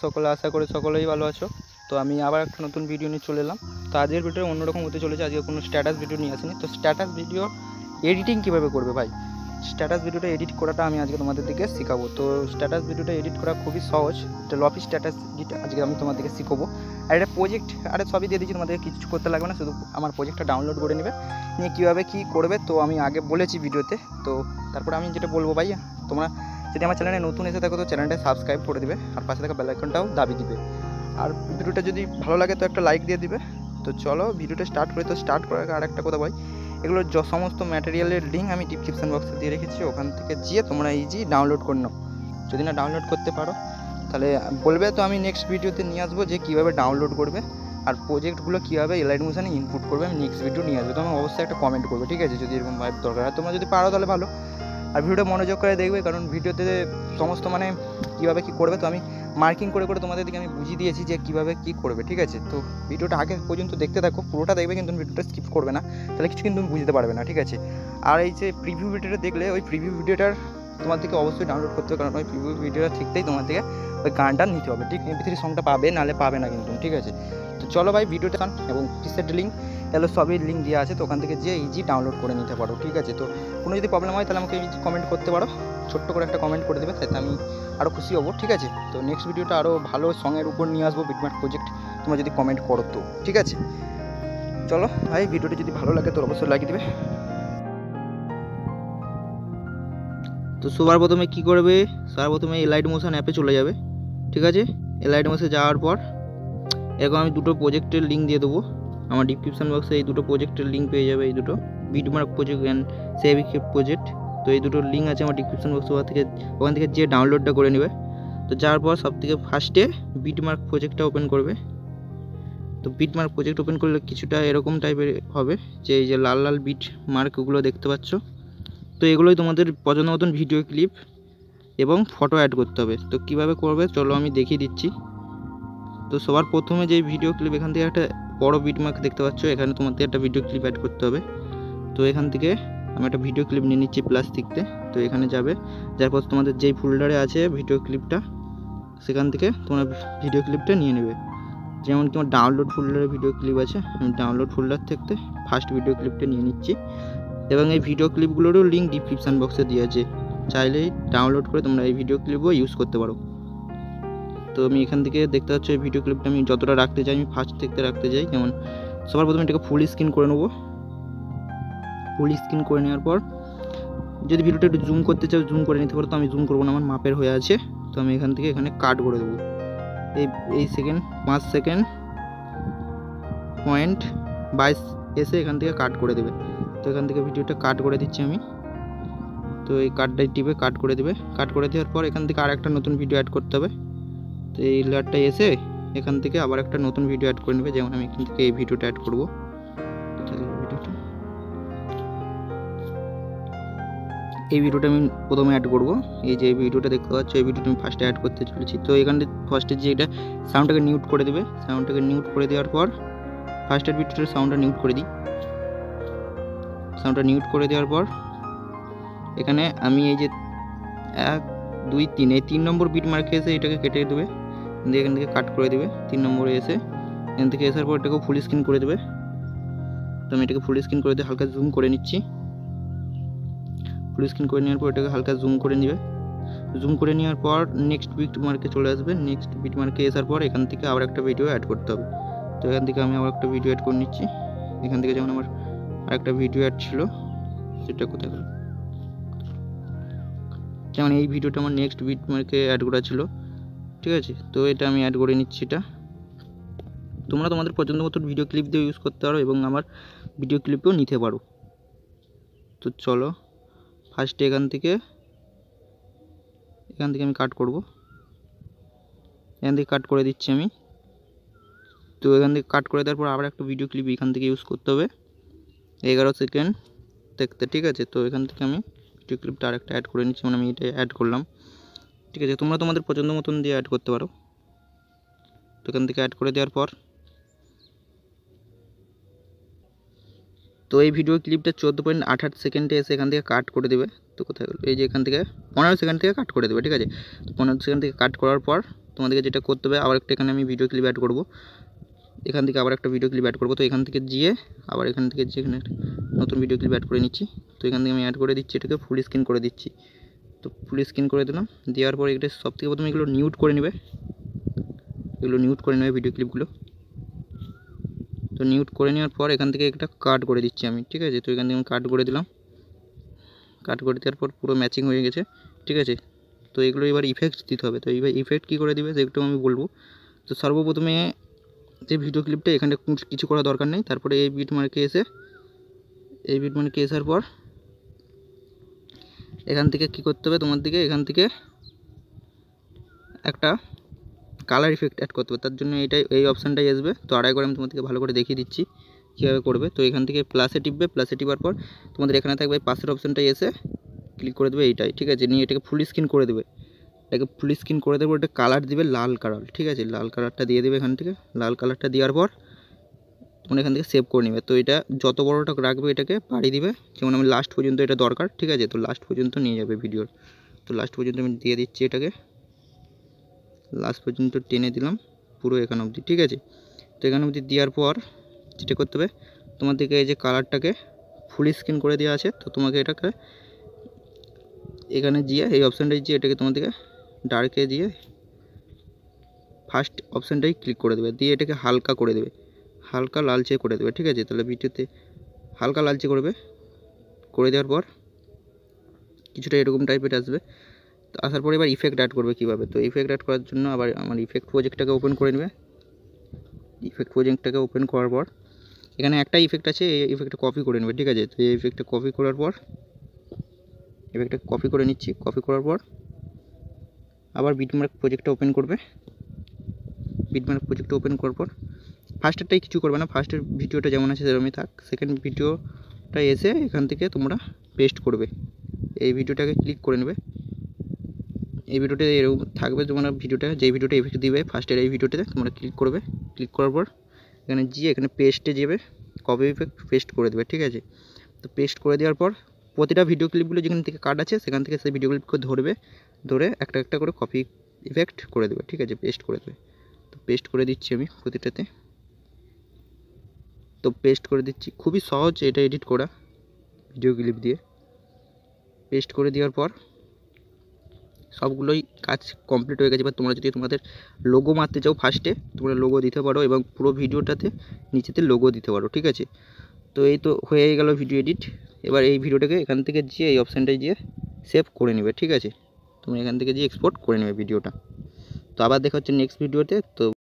সকলে আশা করি সকলেই ভালো আছো। তো আমি আবার একটা নতুন ভিডিও নিয়ে চলে এলাম। তো আজকের ভিডিও অন্যরকম হতে চলেছে। আজকে কোনো স্ট্যাটাস ভিডিও নিয়ে আসিনি। তো স্ট্যাটাস ভিডিও এডিটিং কীভাবে করবে ভাই, স্ট্যাটাস ভিডিওটা এডিট করাটা আমি আজকে তোমাদেরকে শেখাবো। তো স্ট্যাটাস ভিডিওটা এডিট করা খুবই সহজ। এটা লফি স্ট্যাটাস আজকে আমি তোমাদেরকে শিখাবো। আর এটা প্রজেক্ট সবই দিয়ে দিচ্ছি, তোমাদেরকে কিছু করতে লাগবে না, শুধু আমার প্রজেক্টটা ডাউনলোড করে নেবে, নিয়ে কীভাবে কী করবে তো আমি আগে বলেছি ভিডিওতে। তো তারপরে আমি যেটা বলবো ভাই, তোমরা যদি আমার চ্যানেলে নতুন এসে থাকো তো চ্যানেলটা সাবস্ক্রাইব করে দিবে, আর পাশে থাকা বেল আইকনটাও দাবি দিবে, আর ভিডিওটা যদি ভালো লাগে তো একটা লাইক দিয়ে দিবে। তো চলো ভিডিওটা স্টার্ট করি। তো স্টার্ট করার আগে আর একটা কথা ভাই, এগুলো সমস্ত ম্যাটেরিয়ালের লিঙ্ক আমি ডিসক্রিপশন বক্সে দিয়ে রেখেছি, ওখান থেকে গিয়ে তোমরা ইজি ডাউনলোড করে নাও। যদি না ডাউনলোড করতে পারো তাহলে বলবে, তো আমি নেক্সট ভিডিওতে নিয়ে আসবো যে কীভাবে ডাউনলোড করবে আর প্রজেক্টগুলো কীভাবে এলাইট মোশনে ইনপুট করবে, আমি নেক্সট ভিডিও নিয়ে আসবো। তোমরা অবশ্যই একটা কমেন্ট করবে, ঠিক আছে, যদি এরকম ভাইব দরকার হয়। তোমরা যদি পারো তাহলে ভালো, আর ভিডিওটা মনোযোগ করে দেখবে, কারণ ভিডিওতে সমস্ত মানে কীভাবে কী করবে তো আমি মার্কিং করে করে তোমাদের দিকে আমি বুঝিয়ে দিয়েছি যে কীভাবে কী করবে, ঠিক আছে। তো ভিডিওটা আগে পর্যন্ত দেখতে থাকো, পুরোটা দেখবে, কিন্তু ভিডিওটা স্কিপ করবে না, তাহলে কিছু কিন্তু বুঝতে পারবে না, ঠিক আছে। আর এই যে প্রিভিউ ভিডিওটা দেখলে, ওই প্রিভিউ ভিডিওটার তোমার থেকে অবশ্যই ডাউনলোড করতে হবে, কারণ ওই প্রিভিউ ভিডিওটা ঠিকতেই তোমার থেকে ওই গানটা নিতে হবে, ঠিক। MP3 সংটা পাবে, নাহলে পাবে না কিন্তু, ঠিক আছে। তো চলো ভাই ভিডিওটা এবং টিসেট লিঙ্ক তাহলে সবই লিঙ্ক দেওয়া আছে, তো ওখান থেকে যে ইজি ডাউনলোড করে নিতে পারো, ঠিক আছে। তো কোনো যদি প্রবলেম হয় তাহলে আমাকে ইজি কমেন্ট করতে পারো, ছোট্ট করে একটা কমেন্ট করে দেবে, তাতে আমি আরও খুশি হবো, ঠিক আছে। তো নেক্সট ভিডিওটা আরও ভালো সঙের উপর নিয়ে আসবো, বিটম্যাপ প্রজেক্ট, তোমরা যদি কমেন্ট করো তো, ঠিক আছে। চলো ভাই ভিডিওটা যদি ভালো লাগে তো অবশ্যই লাগিয়ে দেবে। তো সবার প্রথমে কী করবে, সবার প্রথমে এলাইট মোশন অ্যাপে চলে যাবে, ঠিক আছে। এলাইট মোশনে যাওয়ার পর এরকম আমি দুটো প্রজেক্টের লিঙ্ক দিয়ে দেবো, আমার ডিসক্রিপশন বক্সে এই দুটো প্রজেক্টের লিঙ্ক পেয়ে যাবে, এই দুটো বিটমার্ক প্রজেক্ট অ্যান্ড সেভিকে প্রজেক্ট। তো এই দুটো লিঙ্ক আছে আমার ডিসক্রিপশন বক্সে, ওখান থেকে যে ডাউনলোডটা করে নেবে। তো যাওয়ার পর সব থেকে ফার্স্টে বিটমার্ক প্রজেক্টটা ওপেন করবে। তো বিটমার্ক প্রজেক্ট ওপেন করলে কিছুটা এরকম টাইপের হবে, যে এই যে লাল লাল বিট মার্কগুলো দেখতে পাচ্ছ, তো এগুলোই তোমাদের পছন্দ মতন ভিডিও ক্লিপ এবং ফটো অ্যাড করতে হবে। তো কীভাবে করবে চলো আমি দেখিয়ে দিচ্ছি। তো সবার প্রথমে যে ভিডিও ক্লিপ, এখান থেকে একটা বড় বিটমার্ক দেখতে পাচ্ছ, এখানে তোমাদের একটা ভিডিও ক্লিপ অ্যাড করতে হবে। তো এখান থেকে আমি একটা ভিডিও ক্লিপ নিয়ে নিচ্ছি প্লাস্টিকতে। তো এখানে যাবে, যারপর তোমাদের যেই ফোল্ডারে আছে ভিডিও ক্লিপটা, সেখান থেকে তোমরা ভিডিও ক্লিপটা নিয়ে নেবে। যেমন তোমার ডাউনলোড ফোল্ডারে ভিডিও ক্লিপ আছে, আমি ডাউনলোড ফোল্ডার থেকে ফার্স্ট ভিডিও ক্লিপটা নিয়ে নিচ্ছি, এবং এই ভিডিও ক্লিপগুলোরও লিঙ্ক ডিসক্রিপশান বক্সে দিয়ে আছে, চাইলেই ডাউনলোড করে তোমরা এই ভিডিও ক্লিপও ইউজ করতে পারো। তো আমি এখান থেকে দেখতে পাচ্ছি এই ভিডিও ক্লিপটা আমি যতটা রাখতে চাই আমি ফার্স্ট থেকে রাখতে চাই। যেমন সবার প্রথমে এটাকে ফুল স্ক্রিন করে নেবো। ফুল স্ক্রিন করে নেওয়ার পর যদি ভিডিওটা একটু জুম করতে চাও জুম করে নিতে পারো, তো আমি জুম করবো না, আমার মাপের হয়ে আছে। তো আমি এখান থেকে এখানে কাট করে দেবো, এই সেকেন্ড 5 সেকেন্ড পয়েন্ট 22 এসে এখান থেকে কাট করে দেবে। তো এখান থেকে ভিডিওটা কাট করে দিচ্ছি আমি। তো এই কাটটাই টিপে কাট করে দেবে। কাট করে দেওয়ার পর এখান থেকে আর একটা নতুন ভিডিও অ্যাড করতে হবে। তো এই লেয়ারটা এসে এখান থেকে আবার একটা নতুন ভিডিও অ্যাড করে নেবে, যেমন আমি এখান থেকে এই ভিডিওটা অ্যাড করবো। এই ভিডিওটা আমি প্রথমে অ্যাড করব। এই যে এই ভিডিওটা দেখতে পাচ্ছ, এই ভিডিওটা আমি ফার্স্টে অ্যাড করতে চলেছি। তো এখানে ফার্স্টে যে এটা সাউন্ডটাকে মিউট করে দেবে, সাউন্ডটাকে মিউট করে দেওয়ার পর ফার্স্টের ভিডিওটার সাউন্ডটা মিউট করে দিই। সাউন্ডটা মিউট করে দেওয়ার পর এখানে আমি এই যে 1 2 3 এই 3 নম্বর বিট মার্কে এসে এটাকে কেটে দেবে, দিয়ে এখান থেকে কাট করে দেবে। 3 নম্বরে এসে এখান থেকে আসার পর এটাকে ফুল স্ক্রিন করে দেবে। তো আমি এটাকে ফুল স্ক্রিন করে দিয়ে হালকা জুম করে নিচ্ছি। ফুল স্ক্রিন করে নেওয়ার পর এটাকে হালকা জুম করে নেবে। জুম করে নেওয়ার পর নেক্সট বিট মার্কে চলে আসবে। নেক্সট বিট মার্কে আসার পর এখান থেকে আবার একটা ভিডিও অ্যাড করতে হবে। তো এখান থেকে আমি আবার একটা ভিডিও অ্যাড করে নিচ্ছি। এখান থেকে যেমন আমার আরেকটা ভিডিও অ্যাড ছিল, সেটা কোথায় গেল, যেমন এই ভিডিওটা আমার নেক্সট বিট মার্কে অ্যাড করা ছিল, ঠিক আছে। তো এটা আমি অ্যাড করে নিচ্ছি। এটা তোমরা তোমাদের পছন্দ মতো ভিডিও ক্লিপ দিয়ে ইউজ করতে পারো এবং আমার ভিডিও ক্লিপও নিতে পারো। তো চলো ফার্স্টে এখান থেকে আমি কাট করব। এখান থেকে কাট করে দিচ্ছি আমি। তো এখান থেকে কাট করে দেওয়ার পর আবার একটা ভিডিও ক্লিপ এখান থেকে ইউজ করতে হবে 11 সেকেন্ড দেখতে, ঠিক আছে। তো এখান থেকে আমি ভিডিও ক্লিপটা আরেকটা অ্যাড করে নিচ্ছি, মানে আমি এটা অ্যাড করলাম, ঠিক আছে। তোমরা তোমাদের পছন্দ মতন দিয়ে অ্যাড করতে পারো। তো এখান থেকে অ্যাড করে দেওয়ার পর তো তো এই ভিডিও ক্লিপটা 14.28 সেকেন্ডে এসে এখান থেকে কাট করে দেবে। তো কোথায় গেল, এই যে এখান থেকে 15 সেকেন্ড থেকে কাট করে দেবে, ঠিক আছে। তো 15 সেকেন্ড থেকে কাট করার পর তোমাদেরকে যেটা করতে হবে, আবার একটা এখানে আমি ভিডিও ক্লিপ অ্যাড করব, এখান থেকে আবার একটা ভিডিও ক্লিপ অ্যাড করব। তো এখান থেকে গিয়ে আবার এখান থেকে যে এখানে নতুন ভিডিও ক্লিপ অ্যাড করে নিচ্ছি। তো এখান থেকে আমি অ্যাড করে দিচ্ছি, এটাকে ফুল স্ক্রিন করে দিচ্ছি। তো ফুল স্ক্রিন করে দিলাম, দেওয়ার পর এটা সব থেকে প্রথমে এগুলো মিউট করে নেবে, এগুলো মিউট করে নেবে ভিডিও ক্লিপগুলো। তো মিউট করে নেওয়ার পর এখান থেকে একটা কাট করে দিচ্ছি আমি, ঠিক আছে। তো এখান থেকে আমি কাট করে দিলাম, কাট করে দেওয়ার পর পুরো ম্যাচিং হয়ে গেছে, ঠিক আছে। তো এগুলো এবার ইফেক্ট দিতে হবে। তো এইবার ইফেক্ট কী করে দিবে সেটাও আমি বলবো। তো সর্বপ্রথমে যে ভিডিও ক্লিপটা এখানে কিছু করা দরকার নেই, তারপরে এই বিট মার্কে আসার পর এখান থেকে কি করতে হবে তোমার দিকে, এখান থেকে একটা কালার ইফেক্ট অ্যাড করতে হবে। তার জন্য এই অপশানটাই আসবে। তো আরেকবার আমি তোমাদেরকে ভালো করে দেখিয়ে দিচ্ছি কীভাবে করবে। তো এখান থেকে প্লাসে টিপবে, প্লাসে টিপার পর তোমাদের এখানে থাকবে পাশের অপশানটাই এসে ক্লিক করে দেবে এইটাই, ঠিক আছে। নিয়ে এটাকে ফুল স্ক্রিন করে দেবে, এটাকে ফুল স্ক্রিন করে দেবে। এটা কালার দিবে লাল কালার, ঠিক আছে। লাল কালারটা দিয়ে দেবে এখান থেকে। লাল কালারটা দেওয়ার পর তোমরা এখান থেকে সেভ করে নেবে। তো এটা যত বড়টা রাখবে এটাকে বাড়িয়ে দিবে, যেমন আমি লাস্ট পর্যন্ত এটা দরকার, ঠিক আছে। তো লাস্ট পর্যন্ত নিয়ে যাবে ভিডিওর। তো লাস্ট পর্যন্ত আমি দিয়ে দিচ্ছি, এটাকে লাস্ট পর্যন্ত টেনে দিলাম পুরো এখান অবধি, ঠিক আছে। তো এখান অবধি দেওয়ার পর যেটা করতে হবে তোমাদেরকে, এই যে কালারটাকে ফুল স্ক্রিন করে দেওয়া আছে, তো তোমাকে এটাকে এখানে গিয়ে এই অপশানটাই গিয়ে এটাকে তোমাদেরকে ডার্কে দিয়ে ফার্স্ট অপশানটাই ক্লিক করে দেবে, দিয়ে এটাকে হালকা করে দেবে, হালকা লালচে করে দেবে, ঠিক আছে। তাহলে ভিডিওতে হালকা লালচে করবে, করে দেওয়ার পর কিছুটা এরকম টাইপের আসবে। তো আসার পর এবার ইফেক্ট অ্যাড করবে কীভাবে। তো ইফেক্ট অ্যাড করার জন্য আবার আমার ইফেক্ট প্রজেক্টটাকে ওপেন করে নেবে। ইফেক্ট প্রজেক্টটাকে ওপেন করার পর এখানে একটা ইফেক্ট আছে, এই ইফেক্টটা কপি করে নেবে, ঠিক আছে। তো এই ইফেক্টটা কপি করার পর ইফেক্টটা কপি করে নিচ্ছি। কপি করার পর আবার বিটমার্ক প্রজেক্টটা ওপেন করবে। বিটমার্ক প্রজেক্টটা ওপেন করার পর ফার্স্টেরটাই কিছু করবে না, ফার্স্টের ভিডিওটা যেমন আছে সেরকমই থাক। সেকেন্ড ভিডিওটা এসে এখান থেকে তোমরা পেস্ট করবে, এই ভিডিওটাকে ক্লিক করে নেবে। এই ভিডিওটা এরকম থাকবে, তোমরা ভিডিওটা যেই ভিডিওটা ইফেক্ট দিবে ফার্স্টের এই ভিডিওটাতে তোমরা ক্লিক করবে। ক্লিক করার পর এখানে গিয়ে এখানে পেস্টে যাবে, কপি ইফেক্ট পেস্ট করে দেবে, ঠিক আছে। তো পেস্ট করে দেওয়ার পর প্রতিটা ভিডিও ক্লিপগুলো যেখান থেকে কাট আছে সেখান থেকে সেই ভিডিও ক্লিপকে ধরে একটা একটা করে কপি ইফেক্ট করে দেবে, ঠিক আছে, পেস্ট করে দেবে। তো পেস্ট করে দিচ্ছি আমি প্রতিটাতে। তো পেস্ট করে দিচ্ছি, খুবই সহজ এটা এডিট করা ভিডিও ক্লিপ দিয়ে। পেস্ট করে দেওয়ার পর সবগুলোই কাজ কমপ্লিট হয়ে গেছে। এবার তোমরা যদি তোমাদের লোগো মারতে চাও ফার্স্টে তোমরা লোগো দিতে পারো, এবং পুরো ভিডিওটাতে নিচেতে লোগো দিতে পারো, ঠিক আছে। তো এই তো হয়ে গেল ভিডিও এডিট। এবার এই ভিডিওটাকে এখান থেকে গিয়ে এই অপশানটায় গিয়ে সেভ করে নেবে, ঠিক আছে। তোমরা এখান থেকে গিয়ে এক্সপোর্ট করে নেবে ভিডিওটা। তো আবার দেখা হচ্ছে নেক্সট ভিডিওতে। তো